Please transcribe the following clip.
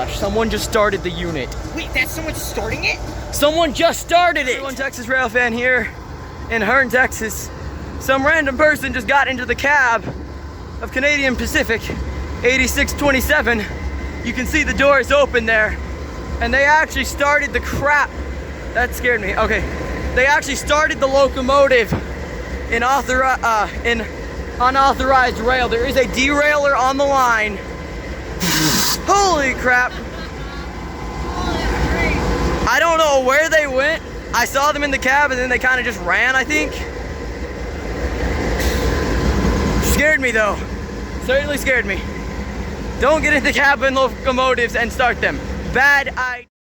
gosh, someone just started the unit. Wait, that's someone starting it? Someone just started it! One Texas Railfan here in Hearn, Texas. Some random person just got into the cab of Canadian Pacific 8627. You can see the doors open there. And they actually started the crap. That scared me. Okay. They actually started the locomotive in unauthorized rail. There is a derailer on the line. Holy crap. I don't know where they went. I saw them in the cab and then they kind of just ran, I think. Scared me though. Certainly scared me. Don't get in the cab in locomotives and start them. Bad idea.